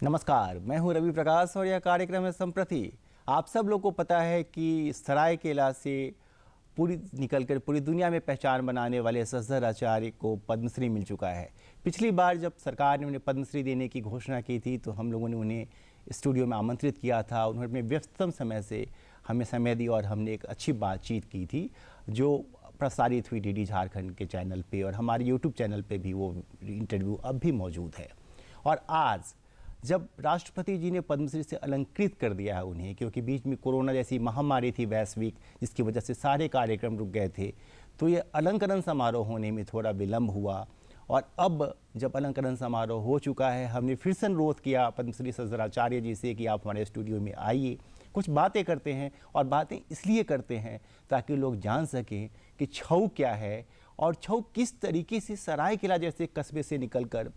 नमस्कार, मैं हूं रवि प्रकाश और यह कार्यक्रम है संप्रति। आप सब लोग को पता है कि सरायकेला से पूरी निकलकर पूरी दुनिया में पहचान बनाने वाले शशधर आचार्य को पद्मश्री मिल चुका है। पिछली बार जब सरकार ने उन्हें पद्मश्री देने की घोषणा की थी तो हम लोगों ने उन्हें स्टूडियो में आमंत्रित किया था। उन्होंने अपने व्यस्ततम समय से हमें समय दी और हमने एक अच्छी बातचीत की थी जो प्रसारित हुई डीडी झारखंड के चैनल पे और हमारे यूट्यूब चैनल पे भी वो इंटरव्यू अब भी मौजूद है। और आज जब राष्ट्रपति जी ने पद्मश्री से अलंकृत कर दिया है उन्हें, क्योंकि बीच में कोरोना जैसी महामारी थी वैश्विक, जिसकी वजह से सारे कार्यक्रम रुक गए थे, तो ये अलंकरण समारोह होने में थोड़ा विलंब हुआ। और अब जब अलंकरण समारोह हो चुका है, हमने फिर से अनुरोध किया पद्मश्री शशधर आचार्य जी से कि आप हमारे स्टूडियो में आइए, कुछ बातें करते हैं। और बातें इसलिए करते हैं ताकि लोग जान सकें कि छऊ क्या है और छऊ किस तरीके से सरायकेला जैसे कस्बे से निकलकर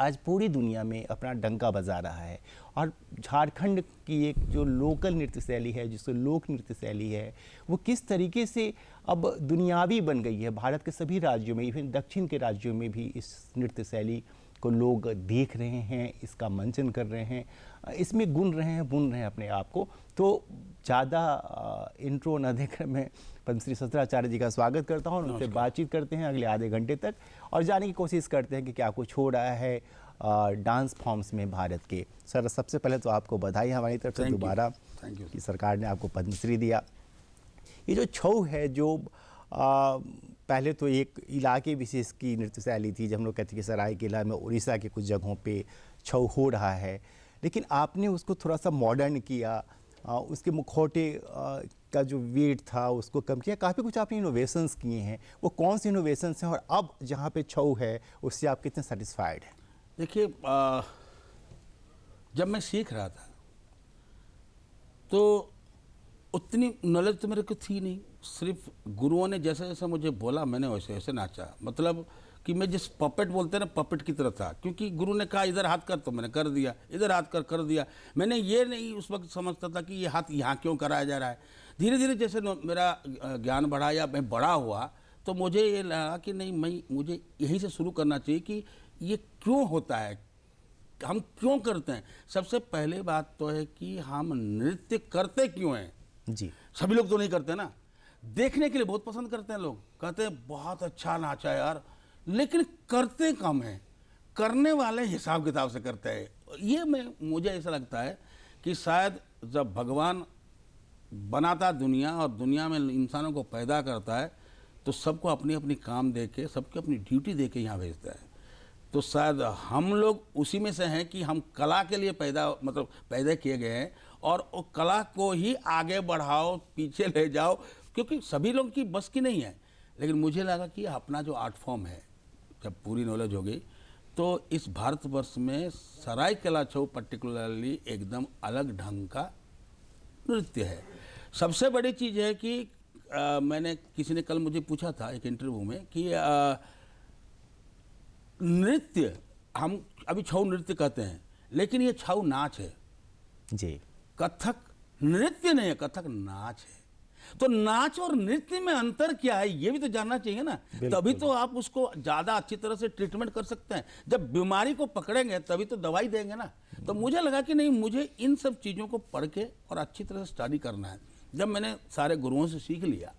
आज पूरी दुनिया में अपना डंका बजा रहा है। और झारखंड की एक जो लोकल नृत्य शैली है, जिसको लोक नृत्य शैली है, वो किस तरीके से अब दुनियावी बन गई है। भारत के सभी राज्यों में, इवन दक्षिण के राज्यों में भी इस नृत्य शैली को लोग देख रहे हैं, इसका मंचन कर रहे हैं, इसमें गुन रहे हैं, बुन रहे हैं अपने आप को। तो ज़्यादा इंट्रो न देकर मैं पद्मश्री शशधर आचार्य जी का स्वागत करता हूँ। उनसे बातचीत करते हैं अगले आधे घंटे तक और जानने की कोशिश करते हैं कि क्या कुछ हो रहा है डांस फॉर्म्स में भारत के। सर, सबसे पहले तो आपको बधाई हमारी तरफ से दोबारा कि सरकार ने आपको पद्मश्री दिया। ये जो छऊ है, जो पहले तो एक इलाके विशेष की नृत्य शैली थी, जब हम लोग कहते हैं कि सरायकेला में उड़ीसा के कुछ जगहों पे छऊ हो रहा है, लेकिन आपने उसको थोड़ा सा मॉडर्न किया, उसके मुखौटे का जो वेट था उसको कम किया, काफ़ी कुछ आपने इनोवेशंस किए हैं। वो कौन से इनोवेशंस हैं और अब जहाँ पे छऊ है उससे आप कितने सेटिस्फाइड हैं? देखिए, जब मैं सीख रहा था तो उतनी नॉलेज तो मेरे को थी नहीं। सिर्फ गुरुओं ने जैसे जैसे मुझे बोला मैंने वैसे वैसे नाचा। मतलब कि मैं जिस पपेट बोलते हैं ना, पपेट की तरह था। क्योंकि गुरु ने कहा इधर हाथ कर तो मैंने कर दिया, इधर हाथ कर दिया। मैंने ये नहीं उस वक्त समझता था कि ये हाथ यहाँ क्यों कराया जा रहा है। धीरे धीरे जैसे मेरा ज्ञान बढ़ा या मैं बड़ा हुआ तो मुझे ये लगा कि नहीं, मुझे यहीं से शुरू करना चाहिए कि ये क्यों होता है, हम क्यों करते हैं। सबसे पहले बात तो है कि हम नृत्य करते क्यों हैं। जी, सभी लोग तो नहीं करते ना, देखने के लिए बहुत पसंद करते हैं लोग, कहते हैं बहुत अच्छा नाचा यार, लेकिन करते कम है। करने वाले हिसाब किताब से करते हैं। ये मुझे ऐसा लगता है कि शायद जब भगवान बनाता दुनिया और दुनिया में इंसानों को पैदा करता है तो सबको अपनी अपनी काम दे के, सबको अपनी ड्यूटी दे के यहाँ भेजता है। तो शायद हम लोग उसी में से हैं कि हम कला के लिए पैदा किए गए हैं और वो कला को ही आगे बढ़ाओ, पीछे ले जाओ, क्योंकि सभी लोगों की बस की नहीं है। लेकिन मुझे लगा कि अपना जो आर्ट फॉर्म है, जब पूरी नॉलेज हो गई तो इस भारतवर्ष में सरायकेला छऊ पर्टिकुलरली एकदम अलग ढंग का नृत्य है। सबसे बड़ी चीज़ है कि मैंने किसी ने कल मुझे पूछा था एक इंटरव्यू में कि नृत्य हम अभी छऊ नृत्य कहते हैं, लेकिन ये छऊ नाच है जी। कथक नृत्य नहीं है, कथक नाच है। तो नाच और नृत्य में अंतर क्या है ये भी तो जानना चाहिए ना, तभी तो आप उसको ज़्यादा अच्छी तरह से ट्रीटमेंट कर सकते हैं। जब बीमारी को पकड़ेंगे तभी तो दवाई देंगे ना। तो मुझे लगा कि नहीं, मुझे इन सब चीज़ों को पढ़ के और अच्छी तरह से स्टडी करना है। जब मैंने सारे गुरुओं से सीख लिया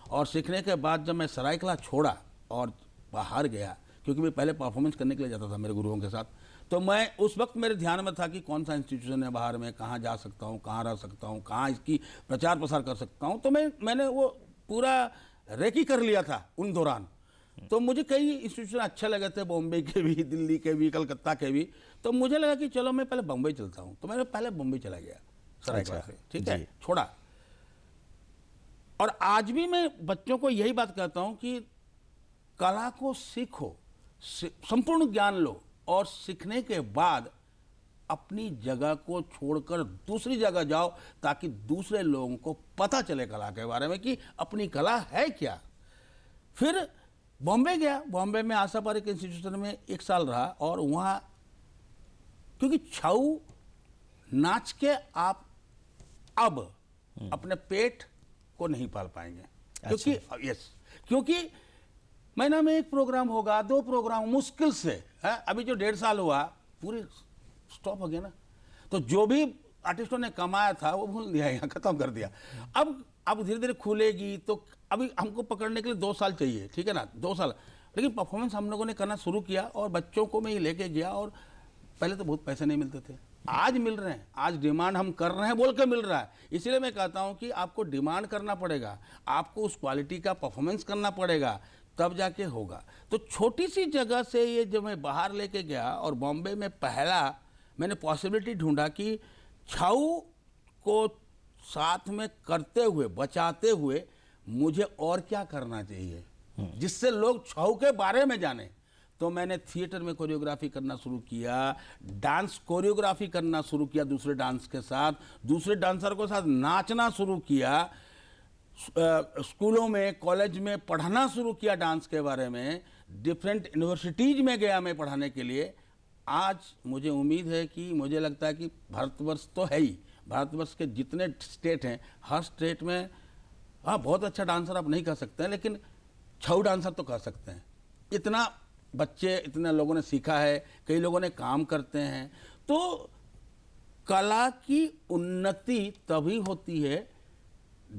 और सीखने के बाद जब मैं सरायकेला छोड़ा और बाहर गया, क्योंकि मैं पहले परफॉर्मेंस करने के लिए जाता था मेरे गुरुओं के साथ, तो मैं उस वक्त मेरे ध्यान में था कि कौन सा इंस्टीट्यूशन है बाहर में, कहाँ जा सकता हूँ, कहाँ रह सकता हूँ, कहाँ इसकी प्रचार प्रसार कर सकता हूँ। तो मैंने वो पूरा रेकी कर लिया था उन दौरान। तो मुझे कई इंस्टीट्यूशन अच्छे लगे थे, बॉम्बे के भी, दिल्ली के भी, कलकत्ता के भी। तो मुझे लगा कि चलो मैं पहले बम्बई चलता हूँ। तो मैंने पहले बम्बई चला गया सरायकेला से, ठीक है, छोड़ा। और आज भी मैं बच्चों को यही बात कहता हूँ कि कला को सीखो, संपूर्ण ज्ञान लो और सीखने के बाद अपनी जगह को छोड़कर दूसरी जगह जाओ, ताकि दूसरे लोगों को पता चले कला के बारे में कि अपनी कला है क्या। फिर बॉम्बे गया, बॉम्बे में आशा पारिक इंस्टीट्यूशन में 1 साल रहा और वहाँ क्योंकि छऊ नाच के आप अब अपने पेट को नहीं पाल पाएंगे। क्योंकि क्योंकि महीना में 1 प्रोग्राम होगा, 2 प्रोग्राम मुश्किल से है। अभी जो 1.5 साल हुआ पूरी स्टॉप हो गया ना। तो जो भी आर्टिस्टों ने कमाया था वो भूल दिया, यहाँ खत्म कर दिया। अब धीरे धीरे खुलेगी, तो अभी हमको पकड़ने के लिए 2 साल चाहिए, ठीक है ना, 2 साल। लेकिन परफॉर्मेंस हम लोगों ने करना शुरू किया और बच्चों को मैं ही लेके गया, और पहले तो बहुत पैसे नहीं मिलते थे, आज मिल रहे हैं, आज डिमांड हम कर रहे हैं बोल के मिल रहा है। इसलिए मैं कहता हूं कि आपको डिमांड करना पड़ेगा, आपको उस क्वालिटी का परफॉर्मेंस करना पड़ेगा, तब जाके होगा। तो छोटी सी जगह से ये जब मैं बाहर लेके गया और बॉम्बे में पहला मैंने पॉसिबिलिटी ढूंढा कि छाऊ को साथ में करते हुए, बचाते हुए मुझे और क्या करना चाहिए जिससे लोग छाऊ के बारे में जाने। तो मैंने थिएटर में कोरियोग्राफी करना शुरू किया, डांस कोरियोग्राफी करना शुरू किया, दूसरे डांस के साथ, दूसरे डांसर के साथ नाचना शुरू किया, स्कूलों में, कॉलेज में पढ़ाना शुरू किया डांस के बारे में, डिफरेंट यूनिवर्सिटीज में गया मैं पढ़ाने के लिए। आज मुझे उम्मीद है कि, मुझे लगता है कि भारतवर्ष तो है ही, भारतवर्ष के जितने स्टेट हैं, हर स्टेट में हाँ बहुत अच्छा डांसर आप नहीं कर सकते हैं, लेकिन छऊ डांसर तो कर सकते हैं। इतना बच्चे, इतने लोगों ने सीखा है, कई लोगों ने काम करते हैं। तो कला की उन्नति तभी होती है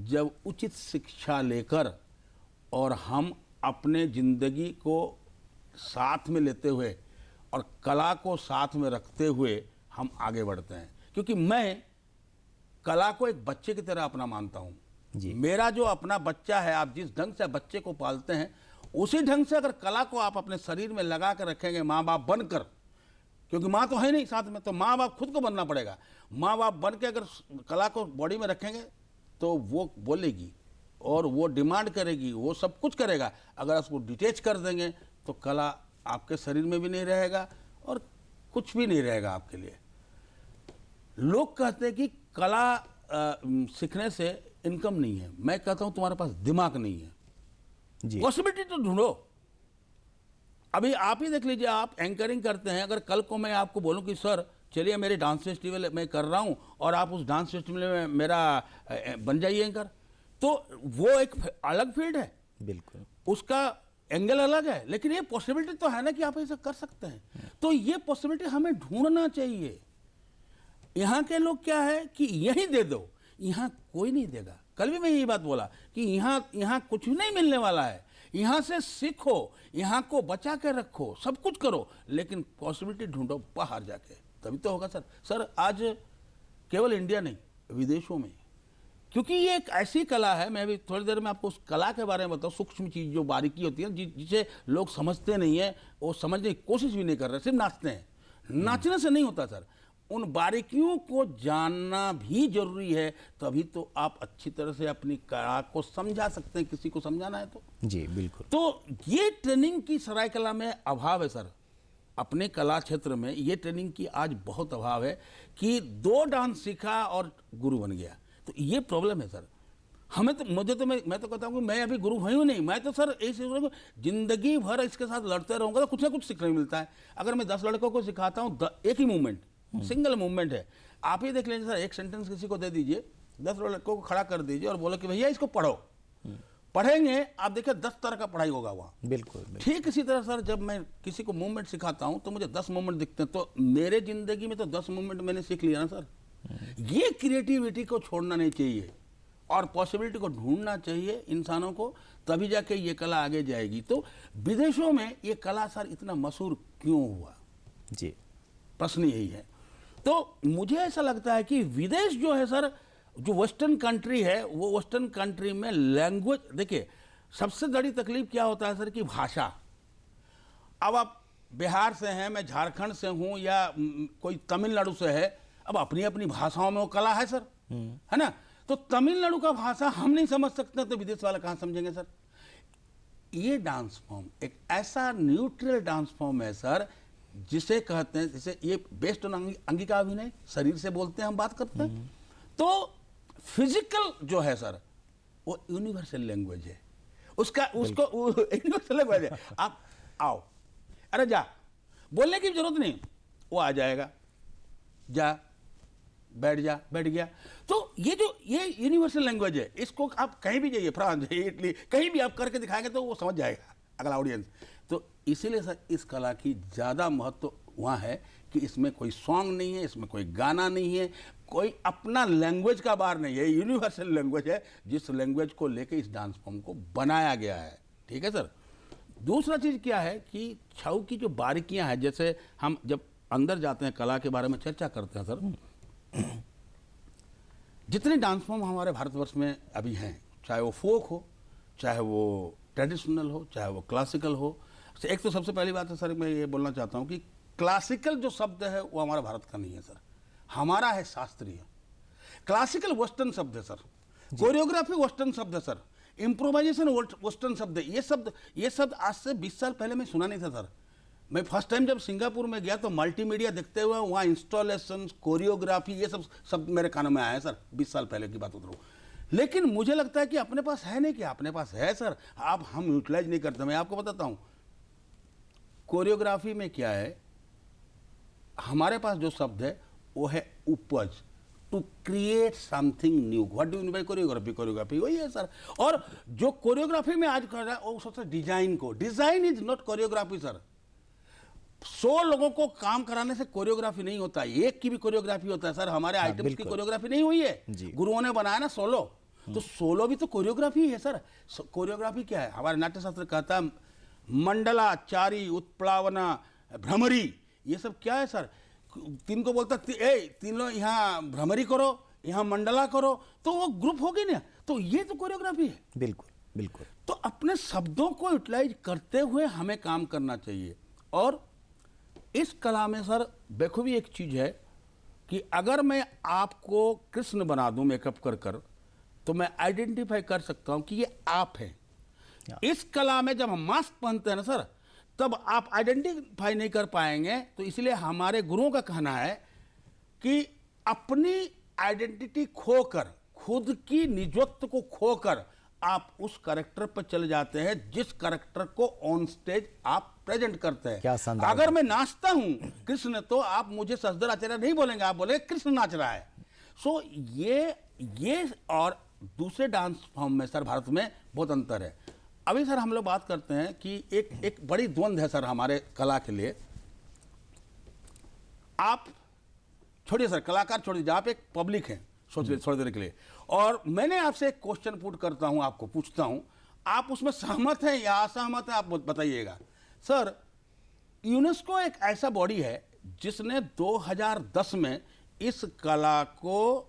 जब उचित शिक्षा लेकर और हम अपने जिंदगी को साथ में लेते हुए और कला को साथ में रखते हुए हम आगे बढ़ते हैं। क्योंकि मैं कला को एक बच्चे की तरह अपना मानता हूँ जी। मेरा जो अपना बच्चा है, आप जिस ढंग से बच्चे को पालते हैं उसी ढंग से अगर कला को आप अपने शरीर में लगा कर रखेंगे, माँ बाप बनकर, क्योंकि माँ तो है नहीं साथ में, तो माँ बाप खुद को बनना पड़ेगा। माँ बाप बन के अगर कला को बॉडी में रखेंगे तो वो बोलेगी और वो डिमांड करेगी, वो सब कुछ करेगा। अगर उसको डिटेच कर देंगे तो कला आपके शरीर में भी नहीं रहेगा और कुछ भी नहीं रहेगा आपके लिए। लोग कहते हैं कि कला सीखने से इनकम नहीं है, मैं कहता हूं तुम्हारे पास दिमाग नहीं है जी। पॉसिबिलिटी तो ढूंढो। अभी आप ही देख लीजिए, आप एंकरिंग करते हैं, अगर कल को मैं आपको बोलूं कि सर चलिए मेरे डांस फेस्टिवल मैं कर रहा हूं और आप उस डांस फेस्टिवल में मेरा बन जाइए एंकर, तो वो एक अलग फील्ड है, बिल्कुल उसका एंगल अलग है, लेकिन ये पॉसिबिलिटी तो है ना कि आप ऐसा कर सकते हैं। तो ये पॉसिबिलिटी हमें ढूंढना चाहिए। यहाँ के लोग क्या है कि यही दे दो, यहाँ कोई नहीं देगा। कल भी मैं यही बात बोला कि यहाँ कुछ नहीं मिलने वाला है। यहाँ से सीखो, यहाँ को बचा के रखो, सब कुछ करो, लेकिन पॉसिबिलिटी ढूंढो बाहर जाके, तभी तो होगा। सर आज केवल इंडिया नहीं, विदेशों में, क्योंकि ये एक ऐसी कला है, मैं भी थोड़ी देर में आपको उस कला के बारे में बताऊँ। सूक्ष्म चीज जो बारीकी होती है जिसे लोग समझते नहीं है, वो समझने की कोशिश भी नहीं कर रहे, सिर्फ नाचते हैं। नाचने से नहीं होता सर, उन बारीकियों को जानना भी जरूरी है, तभी तो आप अच्छी तरह से अपनी कला को समझा सकते हैं, किसी को समझाना है तो। जी बिल्कुल। तो ये ट्रेनिंग की सरायकला में अभाव है सर, अपने कला क्षेत्र में ये ट्रेनिंग की आज बहुत अभाव है कि 2 डांस सीखा और गुरु बन गया, तो ये प्रॉब्लम है सर। हमें तो, मुझे तो मैं तो कहता हूँ कि मैं अभी गुरु हूँ नहीं, मैं तो सर ऐसे जिंदगी भर इसके साथ लड़ते रहूंगा तो कुछ ना कुछ सीखने मिलता है। अगर मैं 10 लड़कों को सिखाता हूँ एक ही मूवमेंट, सिंगल मूवमेंट है, आप ही देख लीजिए सर, एक सेंटेंस किसी को दे दीजिए, 10 लड़कों को खड़ा कर दीजिए और बोलो कि भैया इसको पढ़ो, पढ़ेंगे आप देखिए 10 तरह का पढ़ाई होगा वहाँ। बिल्कुल। ठीक इसी तरह सर जब मैं किसी को मूवमेंट सिखाता हूँ तो मुझे 10 मूवमेंट दिखते हैं, तो मेरे जिंदगी में तो 10 मूवमेंट मैंने सीख लिया ना सर। ये क्रिएटिविटी को छोड़ना नहीं चाहिए और पॉसिबिलिटी को ढूंढना चाहिए इंसानों को, तभी जाके ये कला आगे जाएगी। तो विदेशों में ये कला सर इतना मशहूर क्यों हुआ, जी प्रश्न यही है। तो मुझे ऐसा लगता है कि विदेश जो है सर, जो वेस्टर्न कंट्री है, वो वेस्टर्न कंट्री में लैंग्वेज, देखिए सबसे बड़ी तकलीफ क्या होता है सर कि भाषा। अब आप बिहार से हैं, मैं झारखंड से हूं, या कोई तमिलनाडु से है, अब अपनी अपनी भाषाओं में वो कला है सर, है ना। तो तमिलनाडु का भाषा हम नहीं समझ सकते तो विदेश वाले कहां समझेंगे सर। ये डांस फॉर्म एक ऐसा न्यूट्रल डांस फॉर्म है सर, जिसे कहते हैं, जैसे ये बेस्ड ऑन अंगिका अभिनय, शरीर से बोलते हैं, हम बात करते हैं, तो फिजिकल जो है सर वो यूनिवर्सल लैंग्वेज है, उसका उसको यूनिवर्सल लैंग्वेज है। आप आओ, अरे जा, बोलने की जरूरत नहीं, वो आ जाएगा, जा बैठ जा, बैठ गया। तो ये यूनिवर्सल लैंग्वेज है, इसको आप कहीं भी जाइए, फ्रांस, इटली, कहीं भी आप करके दिखाएंगे तो वो समझ जाएगा अगला ऑडियंस। तो इसीलिए सर इस कला की ज़्यादा महत्व वहाँ है कि इसमें कोई सॉन्ग नहीं है, इसमें कोई गाना नहीं है, कोई अपना लैंग्वेज का बाहर नहीं है, यूनिवर्सल लैंग्वेज है जिस लैंग्वेज को लेके इस डांस फॉर्म को बनाया गया है। ठीक है सर। दूसरा चीज़ क्या है कि छऊ की जो बारीकियां हैं, जैसे हम जब अंदर जाते हैं कला के बारे में चर्चा करते हैं सर, जितने डांस फॉर्म हमारे भारतवर्ष में अभी हैं, चाहे वो फोक हो, चाहे वो ट्रेडिशनल हो, चाहे वो क्लासिकल हो। एक तो सबसे पहली बात है सर, मैं ये बोलना चाहता हूँ कि क्लासिकल जो शब्द है वो हमारा भारत का नहीं है सर, हमारा है शास्त्रीय। क्लासिकल वेस्टर्न शब्द है सर, कोरियोग्राफी वेस्टर्न शब्द है सर, इम्प्रोवाइजेशन वेस्टर्न शब्द है। ये शब्द आज से 20 साल पहले मैं सुना नहीं था सर। मैं फर्स्ट टाइम जब सिंगापुर में गया तो मल्टीमीडिया देखते हुए वहाँ इंस्टॉलेशन, कोरियोग्राफी, ये सब शब्द मेरे कानों में आया है सर। 20 साल पहले की बात उधर। लेकिन मुझे लगता है कि अपने पास है नहीं, क्या अपने पास है सर, आप हम यूटिलाइज नहीं करते। मैं आपको बताता हूँ कोरियोग्राफी में क्या है, हमारे पास जो शब्द है वो है उपज, to create something new. What do you mean by choreography? Choreography वही है सर। और जो कोरियोग्राफी में आज कर रहा है वो सोचता डिजाइन को, design is not choreography sir. 100 लोगों को काम कराने से कोरियोग्राफी नहीं होता, एक की भी कोरियोग्राफी होता है सर। हमारे आइटम्स की कोरियोग्राफी नहीं हुई है, गुरुओं ने बनाया ना 16, तो 16 भी तो कोरियोग्राफी है सर। कोरियोग्राफी क्या है? हमारे नाट्य शास्त्र कहता है मंडला, चारी, उत्प्लावना, भ्रमरी, ये सब क्या है सर? तीन को बोलता तीन लोग यहाँ भ्रमरी करो, यहाँ मंडला करो, तो वो ग्रुप होगी ना, तो ये तो कोरियोग्राफी है। बिल्कुल बिल्कुल। तो अपने शब्दों को यूटिलाइज करते हुए हमें काम करना चाहिए। और इस कला में सर बेखूबी एक चीज है कि अगर मैं आपको कृष्ण बना दूं मेकअप कर कर, तो मैं आइडेंटिफाई कर सकता हूं कि ये आप हैं। इस कला में जब हम मास्क पहनते हैं ना सर, तब आप आइडेंटिफाई नहीं कर पाएंगे। तो इसलिए हमारे गुरुओं का कहना है कि अपनी आइडेंटिटी खोकर, खुद की निजत्व को खोकर आप उस कैरेक्टर पर चले जाते हैं जिस कैरेक्टर को ऑन स्टेज आप प्रेजेंट करते हैं। क्या शानदार। अगर मैं नाचता हूं कृष्ण, तो आप मुझे ससदर आचार्य नहीं बोलेंगे, आप बोलेंगे कृष्ण नाच रहा है। सो ये और दूसरे डांस फॉर्म में सर भारत में बहुत अंतर है। अभी सर हम लोग बात करते हैं कि एक बड़ी द्वंद है सर हमारे कला के लिए। आप छोड़िए सर, कलाकार छोड़िए, आप एक पब्लिक हैं, सोचिए थोड़ी देर के लिए। और मैंने आपसे एक क्वेश्चन पुट करता हूं, आपको पूछता हूं, आप उसमें सहमत हैं या असहमत हैं, आप बताइएगा। सर, यूनेस्को एक ऐसा बॉडी है जिसने 2010 में इस कला को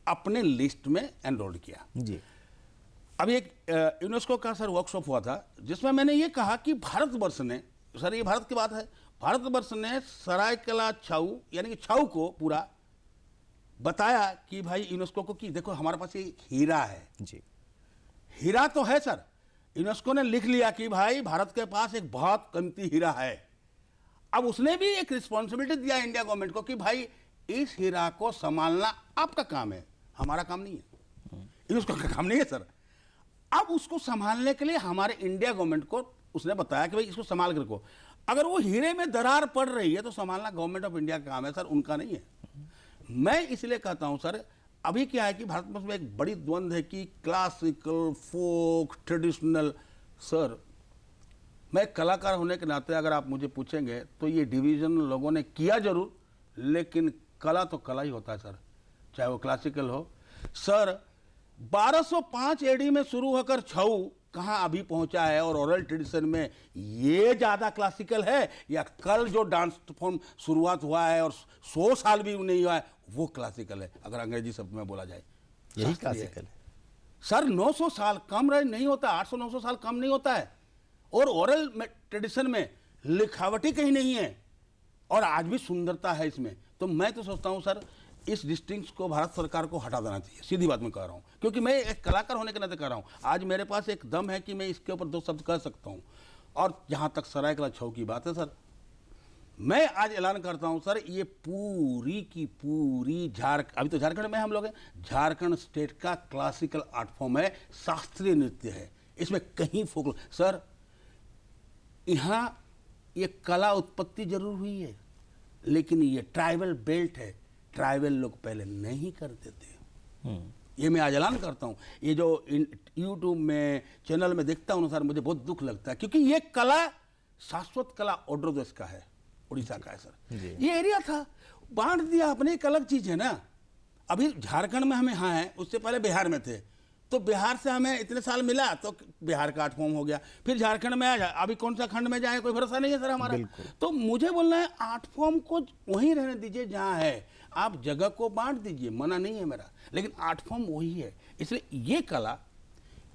अपने लिस्ट में एनरोल किया जी। अभी एक यूनेस्को का सर वर्कशॉप हुआ था जिसमें मैंने ये कहा कि भारतवर्ष ने, सर ये भारत की बात है, भारतवर्ष ने सरायकला छऊ यानी कि छऊ को पूरा बताया कि भाई यूनेस्को को कि देखो हमारे पास ये हीरा है जी। हीरा तो है सर, यूनेस्को ने लिख लिया कि भाई भारत के पास एक बहुत कीमती हीरा है। अब उसने भी एक रिस्पॉन्सिबिलिटी दिया इंडिया गवर्नमेंट को कि भाई इस हीरा को संभालना आपका काम है, हमारा काम नहीं है, यूनेस्को का काम नहीं है सर। अब उसको संभालने के लिए हमारे इंडिया गवर्नमेंट को उसने बताया कि भाई इसको संभाल कर रखो। अगर वो हीरे में दरार पड़ रही है तो संभालना गवर्नमेंट ऑफ इंडिया का काम है सर, उनका नहीं है। मैं इसलिए कहता हूं सर, अभी क्या है कि भारत में एक बड़ी द्वंद है कि क्लासिकल, फोक, ट्रेडिशनल। सर मैं कलाकार होने के नाते अगर आप मुझे पूछेंगे तो ये डिवीजन लोगों ने किया जरूर, लेकिन कला तो कला ही होता है सर, चाहे वो क्लासिकल हो। सर 1205 एडी में शुरू होकर छऊ कहाँ अभी पहुंचा है, और ओरल ट्रेडिशन में ये ज्यादा क्लासिकल है या कल जो डांस फॉर्म शुरुआत हुआ है और 100 साल भी नहीं हुआ है वो क्लासिकल है, अगर अंग्रेजी शब्द में बोला जाए यही क्लासिकल है सर। 900 साल कम नहीं होता, 800-900 साल कम नहीं होता है। और ओरल ट्रेडिशन में लिखावटी कहीं नहीं है और आज भी सुंदरता है इसमें। तो मैं तो सोचता हूं सर इस डिस्टिंक्स को भारत सरकार को हटा देना चाहिए, सीधी बात मैं कह रहा हूं, क्योंकि मैं एक कलाकार होने के नाते कह रहा हूं। आज मेरे पास एक दम है कि मैं इसके ऊपर 2 शब्द कह सकता हूं। और जहां तक सरायकला छऊ की बात है सर, मैं आज ऐलान करता हूं सर, ये पूरी की पूरी अभी तो झारखंड में हम लोग हैं, झारखंड स्टेट का क्लासिकल आर्ट फॉर्म है, शास्त्रीय नृत्य है, इसमें कहीं फोक। सर यहाँ ये कला उत्पत्ति जरूर हुई है, लेकिन ये ट्राइबल बेल्ट है, ट्राइबल लोग पहले नहीं करते थे। ये मैं आज ऐलान करता हूँ। ये जो यूट्यूब में चैनल में देखता हूँ ना सर, मुझे बहुत दुख लगता है, क्योंकि ये कला शाश्वत कला ओड्रोदेश का है, उड़ीसा का है सर। जी। ये एरिया था, बांट दिया अपने, एक अलग चीज है ना। अभी झारखंड में हमें यहाँ है, उससे पहले बिहार में थे, तो बिहार से हमें इतने साल मिला तो बिहार का 8 फॉर्म हो गया, फिर झारखंड में आ जाए, अभी कौन सा खंड में जाए कोई भरोसा नहीं है सर हमारा। बिल्कुल। तो मुझे बोलना है 8 फॉर्म को वहीं रहने दीजिए जहाँ है, आप जगह को बांट दीजिए, मना नहीं है मेरा, लेकिन 8 फॉर्म वही है। इसलिए ये कला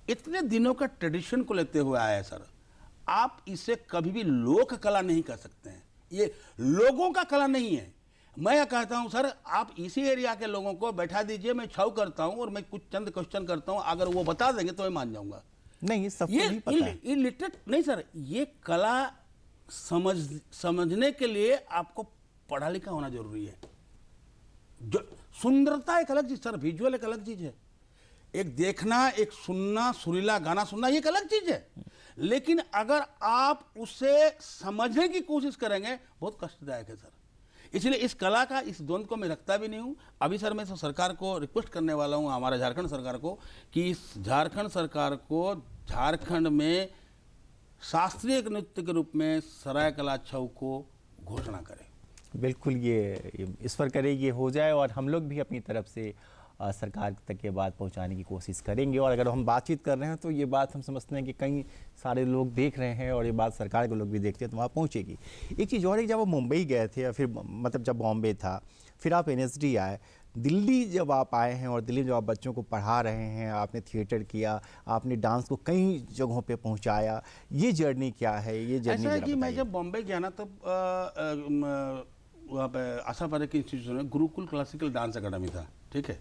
इतने दिनों का ट्रेडिशन को लेते हुए आया है सर, आप इसे कभी भी लोक कला नहीं कह सकते हैं, ये लोगों का कला नहीं है। मैं कहता हूं सर, आप इसी एरिया के लोगों को बैठा दीजिए, मैं छाव करता हूं और मैं कुछ चंद क्वेश्चन करता हूं, अगर वो बता देंगे तो मैं मान जाऊंगा। नहीं, सबको ये नहीं पता है। इलिटरेट नहीं सर, ये कला समझने के लिए आपको पढ़ा लिखा होना जरूरी है। जो सुंदरता एक अलग चीज सर, विजुअल एक अलग चीज है, एक देखना, एक सुनना, सुरीला गाना सुनना, ये एक अलग चीज है। लेकिन अगर आप उसे समझने की कोशिश करेंगे, बहुत कष्टदायक है सर। इसलिए इस कला का, इस द्वंद्व को मैं रखता भी नहीं हूं। अभी सर मैं तो सरकार को रिक्वेस्ट करने वाला हूं, हमारा झारखंड सरकार को, कि इस झारखंड सरकार को झारखंड में शास्त्रीय नृत्य के रूप में सरायकला छऊ को घोषणा करे। बिल्कुल, ये इस पर करें, ये हो जाए, और हम लोग भी अपनी तरफ से सरकार तक ये बात पहुंचाने की कोशिश करेंगे। और अगर हम बातचीत कर रहे हैं तो ये बात हम समझते हैं कि कई सारे लोग देख रहे हैं, और ये बात सरकार के लोग भी देखते हैं, तो वहाँ पहुंचेगी। एक चीज़ और है, जब वो मुंबई गए थे, या फिर मतलब जब बॉम्बे था, फिर आप NSD आए, दिल्ली जब आप आए हैं, और दिल्ली में जब आप बच्चों को पढ़ा रहे हैं, आपने थिएटर किया, आपने डांस को कई जगहों पे पहुंचाया, ये जर्नी क्या है? ये जर्नी ऐसा है जरा कि मैं बताइए। जब बॉम्बे गया ना, तब वहाँ पे आशा पारेख के इंस्टीट्यूशन में गुरुकुल क्लासिकल डांस अकेडमी था, ठीक है।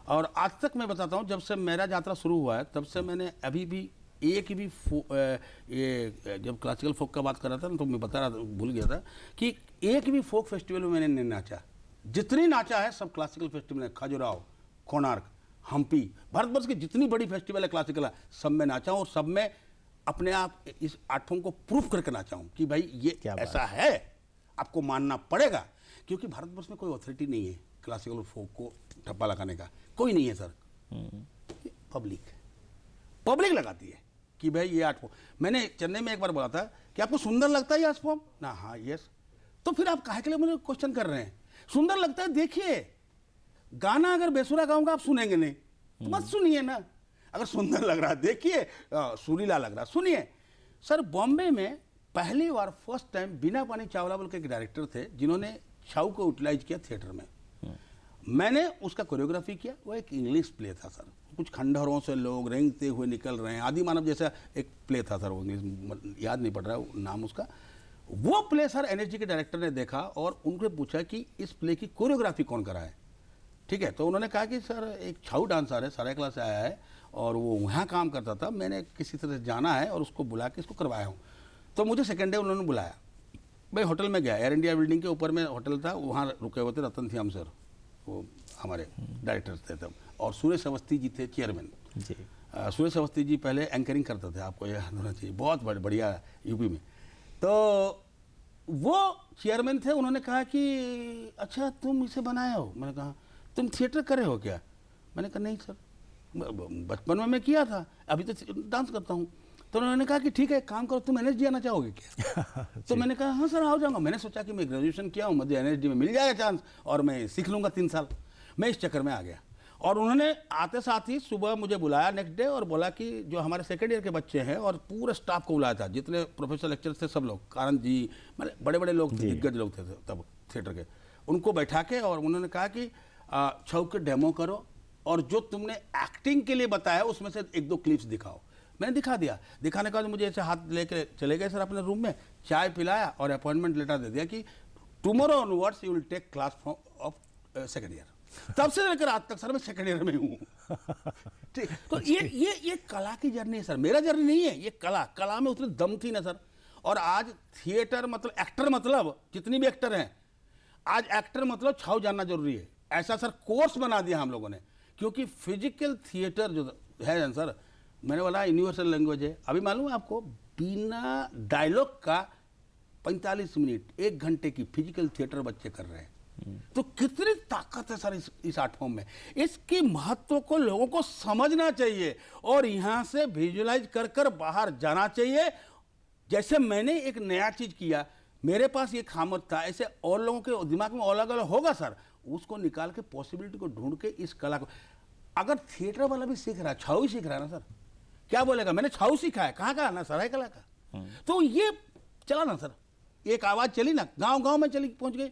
और आज तक मैं बताता हूँ, जब से मेरा यात्रा शुरू हुआ है तब से मैंने अभी भी एक भी ये जब क्लासिकल फोक का बात कर रहा था ना, तो मैं बता रहा था, भूल गया था कि एक भी फोक फेस्टिवल में मैंने नहीं नाचा। जितनी नाचा है सब क्लासिकल फेस्टिवल है, खजुराहो, कोणार्क, हम्पी, भारतवर्ष की जितनी बड़ी फेस्टिवल है क्लासिकल है, सब में नाचा हूँ, और सब में अपने आप इस आठों को प्रूफ करके नाचा हूँ कि भाई ये ऐसा है, आपको मानना पड़ेगा। क्योंकि भारतवर्ष में कोई अथॉरिटी नहीं है क्लासिकल फोक को ठप्पा लगाने का, कोई नहीं है सर। पब्लिक लगाती है कि भाई ये 8 फॉर्म। मैंने चेन्नई में एक बार बोला था कि आपको सुंदर लगता है ये 8 फॉर्म ना, हाँ यस, तो फिर आप काहे के लिए मुझे क्वेश्चन कर रहे हैं? सुंदर लगता है, देखिए, गाना अगर बेसुरा गाऊंगा आप सुनेंगे नहीं, तो मत सुनिए ना। अगर सुंदर लग रहा है देखिए, सुरीला लग रहा सुनिए। सर बॉम्बे में पहली बार फर्स्ट टाइम बीना पानी चावला बोल के एक डायरेक्टर थे, जिन्होंने छाऊ को यूटिलाइज किया थिएटर में। मैंने उसका कोरियोग्राफी किया। वो एक इंग्लिश प्ले था सर, कुछ खंडहरों से लोग रेंगते हुए निकल रहे हैं, आदि मानव जैसा एक प्ले था सर, वो इंग्लिश याद नहीं पड़ रहा है नाम उसका। वो प्ले सर NSD के डायरेक्टर ने देखा और उनसे पूछा कि इस प्ले की कोरियोग्राफी कौन करा है, ठीक है। तो उन्होंने कहा कि सर एक छाऊ डांसर है, सरायकला से आया है और वो वहाँ काम करता था, मैंने किसी तरह से जाना है और उसको बुला के इसको करवाया हूँ। तो मुझे सेकेंड डे उन्होंने बुलाया, भाई होटल में गया, एयर इंडिया बिल्डिंग के ऊपर में होटल था, वहाँ रुके हुए थे रतन श्याम सर, वो हमारे डायरेक्टर थे तब, और सुरेश अवस्थी जी थे चेयरमैन जी। सुरेश अवस्थी जी पहले एंकरिंग करते थे, आपको याद होना चाहिए, बहुत बढ़िया यूपी में। तो वो चेयरमैन थे, उन्होंने कहा कि अच्छा तुम इसे बनाए हो? मैंने कहा तुम थिएटर करे हो क्या? मैंने कहा नहीं सर, बचपन में मैं किया था, अभी तो डांस करता हूँ। तो उन्होंने कहा कि ठीक है काम करो, तुम NSD आना चाहोगे क्या? तो मैंने कहा हाँ सर आ जाऊँगा। मैंने सोचा कि मैं ग्रेजुएशन किया हूँ, मुझे NSD में मिल जाएगा चांस और मैं सीख लूँगा 3 साल। मैं इस चक्कर में आ गया और उन्होंने आते साथ ही सुबह मुझे बुलाया नेक्स्ट डे और बोला कि जो हमारे सेकेंड ईयर के बच्चे हैं, और पूरे स्टाफ को बुलाया था, जितने प्रोफेसर लेक्चरर्स थे सब लोग, कारण जी, मतलब बड़े बड़े लोग थे, दिग्गज लोग थे तब थिएटर के, उनको बैठा के और उन्होंने कहा कि छऊ के डेमो करो और जो तुमने एक्टिंग के लिए बताया उसमें से 1-2 क्लिप्स दिखाओ। मैंने दिखा दिया। दिखाने के बाद मुझे ऐसे हाथ लेके चले गए सर अपने रूम में, चाय पिलाया और अपॉइंटमेंट लेटर दे दिया कि tomorrow onwards you will take class of second year. तब से लेकर आज तक सर मैं सेकेंड ईयर में हूँ। ठीक, तो ये कला की जर्नी है सर, मेरा जर्नी नहीं है, ये कला में उतनी दम थी ना सर। और आज थिएटर मतलब एक्टर, मतलब जितनी भी एक्टर हैं, आज एक्टर मतलब छाव जानना जरूरी है। ऐसा सर कोर्स बना दिया हम लोगों ने, क्योंकि फिजिकल थिएटर जो है सर, मैंने बोला यूनिवर्सल लैंग्वेज है। अभी मालूम है आपको, बिना डायलॉग का 45 मिनट 1 घंटे की फिजिकल थिएटर बच्चे कर रहे हैं। तो कितनी ताकत है सर इस आर्ट फॉर्म में। इसकी महत्व को लोगों को समझना चाहिए और यहां से विजुअलाइज कर कर बाहर जाना चाहिए। जैसे मैंने एक नया चीज किया, मेरे पास ये खामत था, ऐसे और लोगों के दिमाग में अलग अलग होगा सर, उसको निकाल के पॉसिबिलिटी को ढूंढ के इस कला को, अगर थिएटर वाला भी सीख रहा है, छाऊ ही सीख रहा है ना सर, क्या बोलेगा मैंने छाऊ सीखा है, कहाँ का ना सराय कला का। तो ये चला ना सर, एक आवाज चली ना, गांव गांव में चली, पहुंच गई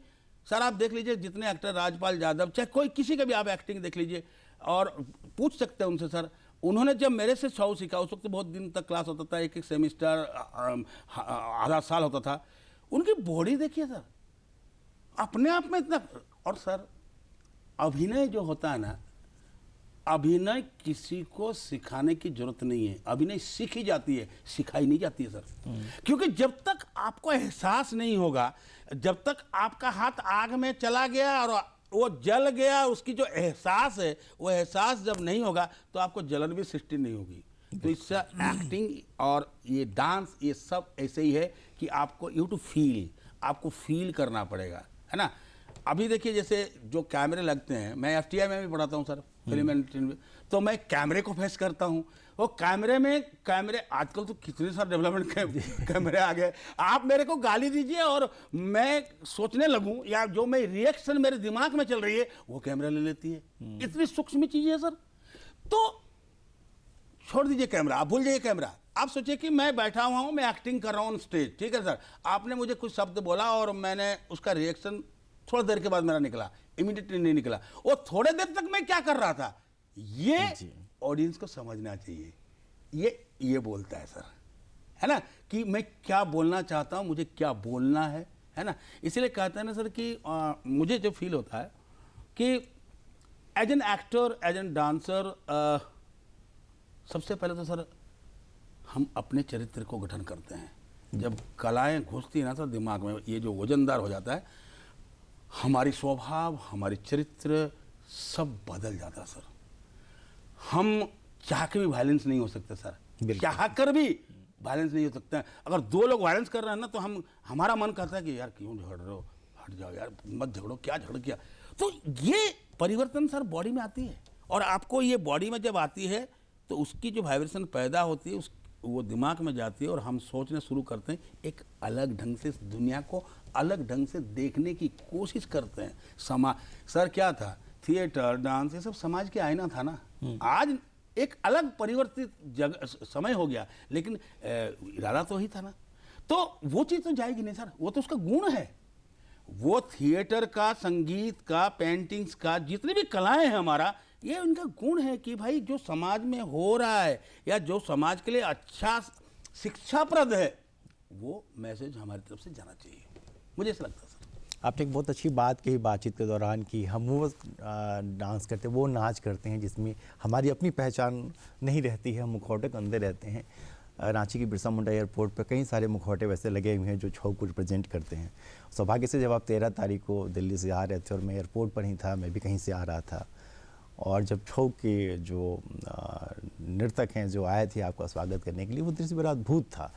सर। आप देख लीजिए जितने एक्टर, राजपाल यादव, चाहे कोई किसी का भी आप एक्टिंग देख लीजिए और पूछ सकते हैं उनसे सर, उन्होंने जब मेरे से छाऊ सीखा, उस वक्त तो बहुत दिन तक क्लास होता था, एक एक सेमिस्टर, आधा साल होता था, उनकी बॉडी देखिए सर, अपने आप में इतना। और सर अभिनय जो होता है ना, अभिनय किसी को सिखाने की जरूरत नहीं है, अभिनय सीखी जाती है, सिखाई नहीं जाती है सर। क्योंकि जब तक आपको एहसास नहीं होगा, जब तक आपका हाथ आग में चला गया और वो जल गया, उसकी जो एहसास है, वो एहसास जब नहीं होगा तो आपको जलन भी सृष्टि नहीं होगी। तो इससे एक्टिंग और ये डांस, ये सब ऐसे ही है कि आपको यू टू फील, आपको फील करना पड़ेगा, है ना। अभी देखिए जैसे जो कैमरे लगते हैं, मैं FTI में भी पढ़ाता हूँ सर, फिल्म इंडस्ट्री में, तो मैं कैमरे को फेस करता हूँ। वो कैमरे आजकल तो कितने सारे डेवलपमेंट कैमरे आ गए, आप मेरे को गाली दीजिए और मैं सोचने लगूं, या जो मैं रिएक्शन मेरे दिमाग में चल रही है वो कैमरा ले लेती है। इतनी सूक्ष्म चीज है सर। तो छोड़ दीजिए कैमरा, आप भूल जाइए कैमरा, आप सोचिए कि मैं बैठा हुआ हूं, मैं एक्टिंग कर रहा हूं स्टेज, ठीक है सर, आपने मुझे कुछ शब्द बोला और मैंने उसका रिएक्शन थोड़ी देर के बाद मेरा निकला, इमीडिएटली नहीं निकला, वो थोड़े देर तक मैं क्या कर रहा था, ये ऑडियंस को समझना चाहिए। ये बोलता है सर, है ना, कि मैं क्या बोलना चाहता हूं, मुझे क्या बोलना है ना। इसलिए कहते हैं ना सर कि मुझे जो फील होता है कि as an actor, as an dancer, सबसे पहले तो सर हम अपने चरित्र को गठन करते हैं। जब कलाएं घुसती है ना सर दिमाग में, ये जो वजनदार हो जाता है, हमारी स्वभाव, हमारी चरित्र सब बदल जाता है सर। हम चाह के भी वायलेंस नहीं हो सकते सर, चाह कर भी वायलेंस नहीं हो सकता है। अगर दो लोग वायलेंस कर रहे हैं ना, तो हमारा मन कहता है कि यार क्यों झगड़ रहे हो, हट जाओ यार, मत झगड़ो, क्या झगड़ किया। तो ये परिवर्तन सर बॉडी में आती है, और आपको ये बॉडी में जब आती है तो उसकी जो वाइब्रेशन पैदा होती है, वो दिमाग में जाती है, और हम सोचना शुरू करते हैं, एक अलग ढंग से दुनिया को अलग ढंग से देखने की कोशिश करते हैं। सर क्या था, थिएटर, डांस, ये सब समाज के आईना था ना। आज एक अलग परिवर्तित समय हो गया, लेकिन इरादा तो ही था ना। तो वो चीज़ तो जाएगी नहीं सर, वो तो उसका गुण है। वो थिएटर का, संगीत का, पेंटिंग्स का, जितनी भी कलाएं हैं हमारा, ये उनका गुण है कि भाई जो समाज में हो रहा है या जो समाज के लिए अच्छा शिक्षाप्रद है, वो मैसेज हमारी तरफ से जाना चाहिए, मुझे ऐसा लगता है सर। आपने एक बहुत अच्छी बात कही बातचीत के दौरान कि हम वो डांस करते, वो नाच करते हैं जिसमें हमारी अपनी पहचान नहीं रहती है, हम मुखौटे के अंदर रहते हैं। रांची की बिरसा मुंडा एयरपोर्ट पर कई सारे मुखौटे वैसे लगे हुए हैं जो छऊ को रिप्रेजेंट करते हैं। सौभाग्य से जब आप 13 तारीख को दिल्ली से आ रहे थे और मैं एयरपोर्ट पर ही था, मैं भी कहीं से आ रहा था, और जब छऊ के जो नर्तक हैं जो आए थे आपका स्वागत करने के लिए, वो दृश्य बड़ा अद्भुत था।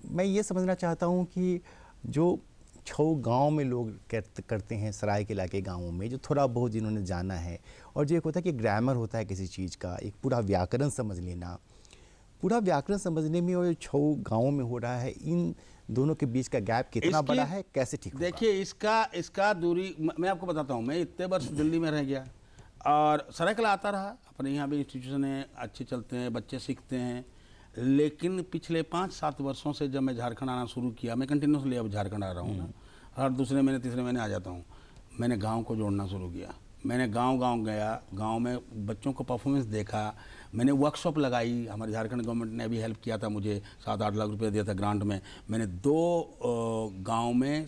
मैं ये समझना चाहता हूँ कि जो छऊ गांव में लोग करते हैं, सरायकेला के गांवों में, जो थोड़ा बहुत जिन्होंने जाना है, और जो एक होता है कि ग्रामर होता है किसी चीज़ का, एक पूरा व्याकरण समझ लेना, पूरा व्याकरण समझने में और छऊ गांवों में हो रहा है, इन दोनों के बीच का गैप कितना बड़ा है, कैसे ठीक होगा? देखिए इसका दूरी मैं आपको बताता हूँ। मैं इतने वर्ष दिल्ली में रह गया और सरायकेला आता रहा, अपने यहाँ भी इंस्टीट्यूशन है, अच्छे चलते हैं, बच्चे सीखते हैं। लेकिन पिछले 5-7 वर्षों से जब मैं झारखंड आना शुरू किया, मैं कंटिन्यूसली अब झारखंड आ रहा हूँ ना, हर दूसरे महीने तीसरे महीने आ जाता हूँ, मैंने गांव को जोड़ना शुरू किया। मैंने गांव गया, गांव में बच्चों को परफॉर्मेंस देखा, मैंने वर्कशॉप लगाई, हमारे झारखंड गवर्नमेंट ने भी हेल्प किया था, मुझे 7-8 लाख रुपए दिया था ग्रांट में। मैंने 2 गांव में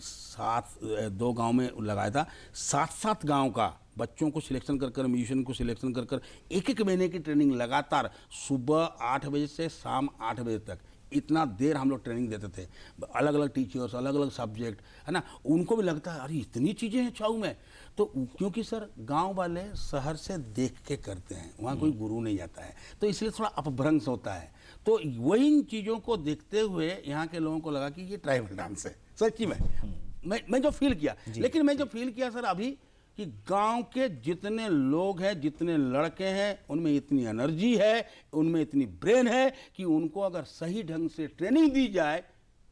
लगाया था, 7-7 गांव का बच्चों को सिलेक्शन कर म्यूजिशियन को सिलेक्शन कर 1-1 महीने की ट्रेनिंग लगातार, सुबह 8 बजे से शाम 8 बजे तक, इतना देर हम लोग ट्रेनिंग देते थे। अलग अलग टीचर्स, अलग अलग सब्जेक्ट, है ना। उनको भी लगता है अरे इतनी चीज़ें हैं छाऊ में। तो क्योंकि सर गांव वाले शहर से देख के करते हैं, वहाँ कोई गुरु नहीं जाता है, तो इसलिए थोड़ा अपभ्रंश होता है। तो वही इन चीज़ों को देखते हुए यहाँ के लोगों को लगा कि ये ट्राइबल डांस है। सच्ची में मैं जो फील किया, लेकिन मैं जो फील किया सर अभी, कि गांव के जितने लोग हैं, जितने लड़के हैं, उनमें इतनी एनर्जी है, उनमें इतनी ब्रेन है कि उनको अगर सही ढंग से ट्रेनिंग दी जाए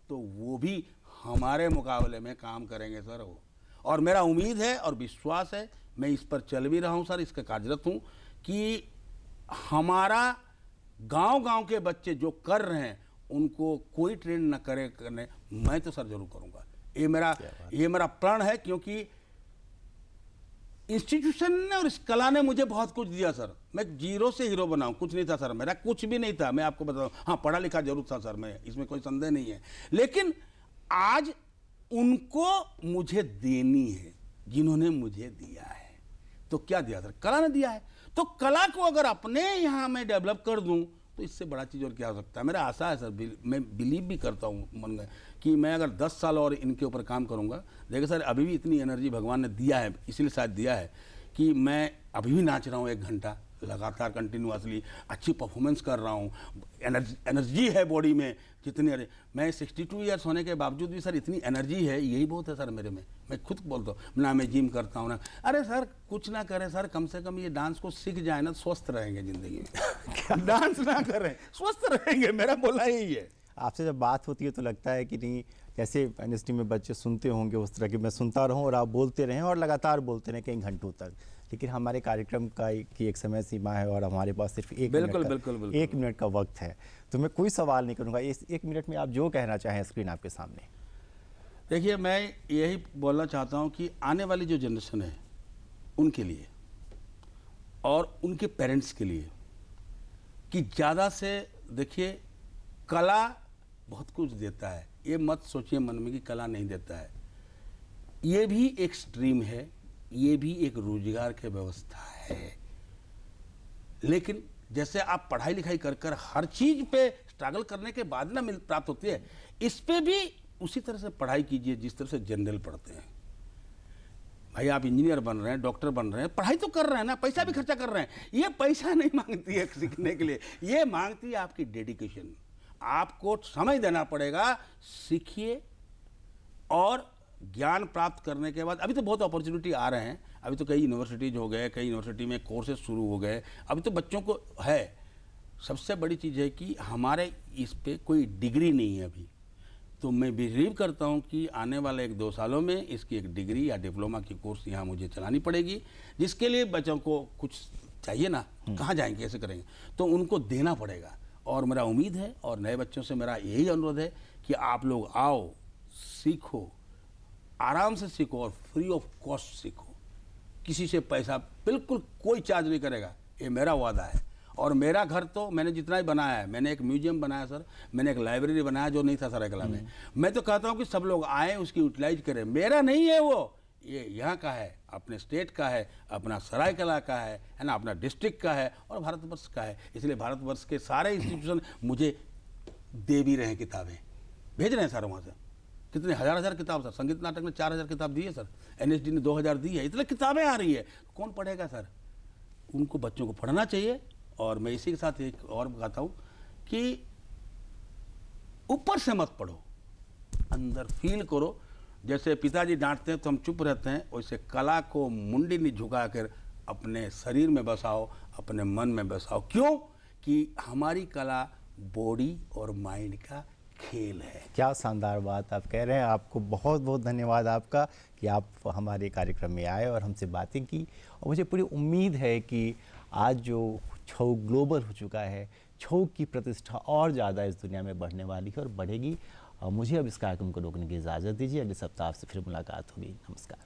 तो वो भी हमारे मुकाबले में काम करेंगे सर वो। और मेरा उम्मीद है और विश्वास है, मैं इस पर चल भी रहा हूँ सर, इसका कार्यरत हूँ कि हमारा गांव-गांव के बच्चे जो कर रहे हैं उनको कोई ट्रेन न करने, मैं तो सर जरूर करूँगा। ये मेरा प्रण है, क्योंकि इंस्टीट्यूशन ने और इस कला ने मुझे बहुत कुछ दिया सर। मैं जीरो से हीरो बनाऊं, कुछ नहीं था सर, मेरा कुछ भी नहीं था, मैं आपको बताऊं। हाँ, पढ़ा लिखा जरूर था सर मैं, इसमें कोई संदेह नहीं है, लेकिन आज उनको मुझे देनी है जिन्होंने मुझे दिया है। तो क्या दिया सर? कला ने दिया है। तो कला को अगर अपने यहाँ मैं डेवलप कर दूं तो इससे बड़ा चीज़ और क्या हो सकता है। मेरा आशा है सर, मैं बिलीव भी करता हूँ मन में कि मैं अगर 10 साल और इनके ऊपर काम करूँगा, देखिए सर अभी भी इतनी एनर्जी भगवान ने दिया है, इसलिए शायद दिया है कि मैं अभी भी नाच रहा हूँ 1 घंटा लगातार कंटिन्यूअसली, अच्छी परफॉर्मेंस कर रहा हूँ, एनर्जी है बॉडी में जितनी। अरे मैं 62 ईयर्स होने के बावजूद भी सर इतनी एनर्जी है, यही बहुत है सर मेरे में। मैं खुद बोलता हूँ ना, मैं जिम करता हूँ ना। अरे सर कुछ ना करें सर, कम से कम ये डांस को सीख जाए ना, स्वस्थ रहेंगे जिंदगी में। डांस ना करें, स्वस्थ रहेंगे, मेरा बोलना यही है। आपसे जब बात होती है तो लगता है कि नहीं, जैसे यूनिवर्सिटी में बच्चे सुनते होंगे उस तरह की मैं सुनता रहूं और आप बोलते रहें और लगातार बोलते रहें कई घंटों तक। लेकिन हमारे कार्यक्रम की एक समय सीमा है और हमारे पास सिर्फ एक मिनट का वक्त है, तो मैं कोई सवाल नहीं करूंगा। इस 1 मिनट में आप जो कहना चाहें, स्क्रीन आपके सामने। देखिए, मैं यही बोलना चाहता हूं कि आने वाली जो जनरेशन है उनके लिए और उनके पेरेंट्स के लिए कि ज़्यादा से देखिए, कला बहुत कुछ देता है, ये मत सोचिए मन में कि कला नहीं देता है। ये भी एक स्ट्रीम है, ये भी एक रोजगार की व्यवस्था है। लेकिन जैसे आप पढ़ाई लिखाई कर कर हर चीज पे स्ट्रगल करने के बाद ना प्राप्त होती है, इस पे भी उसी तरह से पढ़ाई कीजिए जिस तरह से जनरल पढ़ते हैं। भाई आप इंजीनियर बन रहे हैं, डॉक्टर बन रहे हैं, पढ़ाई तो कर रहे हैं ना, पैसा भी खर्चा कर रहे हैं। ये पैसा नहीं मांगती है सीखने के लिए, ये मांगती है आपकी डेडिकेशन। आपको समय देना पड़ेगा, सीखिए। और ज्ञान प्राप्त करने के बाद अभी तो बहुत अपॉर्चुनिटी आ रहे हैं, अभी तो कई यूनिवर्सिटीज हो गए, कई यूनिवर्सिटी में कोर्सेज शुरू हो गए, अभी तो बच्चों को है। सबसे बड़ी चीज़ है कि हमारे इस पे कोई डिग्री नहीं है अभी, तो मैं बिलीव करता हूं कि आने वाले 1-2 सालों में इसकी एक डिग्री या डिप्लोमा की कोर्स यहाँ मुझे चलानी पड़ेगी, जिसके लिए बच्चों को कुछ चाहिए ना, कहाँ जाएंगे, कैसे करेंगे, तो उनको देना पड़ेगा। और मेरा उम्मीद है और नए बच्चों से मेरा यही अनुरोध है कि आप लोग आओ, सीखो, आराम से सीखो और फ्री ऑफ कॉस्ट सीखो। किसी से पैसा बिल्कुल कोई चार्ज नहीं करेगा, ये मेरा वादा है। और मेरा घर तो मैंने जितना ही बनाया है, मैंने एक म्यूजियम बनाया सर, मैंने एक लाइब्रेरी बनाया जो नहीं था सरायकला में। मैं तो कहता हूँ कि सब लोग आए, उसकी यूटिलाइज करें। मेरा नहीं है वो, ये यहाँ का है, अपने स्टेट का है, अपना सरायकला का है ना, अपना डिस्ट्रिक्ट का है और भारतवर्ष का है। इसलिए भारतवर्ष के सारे इंस्टीट्यूशन मुझे दे भी रहे हैं, किताबें भेज रहे हैं सर वहाँ से। कितने हजार किताब सर, संगीत नाटक में 4000 किताब दी है सर, NSD ने 2000 दी है, इतने किताबें आ रही है, कौन पढ़ेगा सर? उनको बच्चों को पढ़ना चाहिए। और मैं इसी के साथ एक और बताता हूँ कि ऊपर से मत पढ़ो, अंदर फील करो। जैसे पिताजी डांटते हैं तो हम चुप रहते हैं, वैसे कला को मुंडी नहीं झुका कर अपने शरीर में बसाओ, अपने मन में बसाओ। क्यों? कि हमारी कला बॉडी और माइंड का खेल है। क्या शानदार बात आप कह रहे हैं। आपको बहुत बहुत धन्यवाद आपका कि आप हमारे कार्यक्रम में आए और हमसे बातें की। और मुझे पूरी उम्मीद है कि आज जो छऊ ग्लोबल हो चुका है, छऊ की प्रतिष्ठा और ज़्यादा इस दुनिया में बढ़ने वाली है और बढ़ेगी। मुझे अब इस कार्यक्रम को रोकने की इजाज़त दीजिए। अगले सप्ताह से फिर मुलाकात होगी। नमस्कार।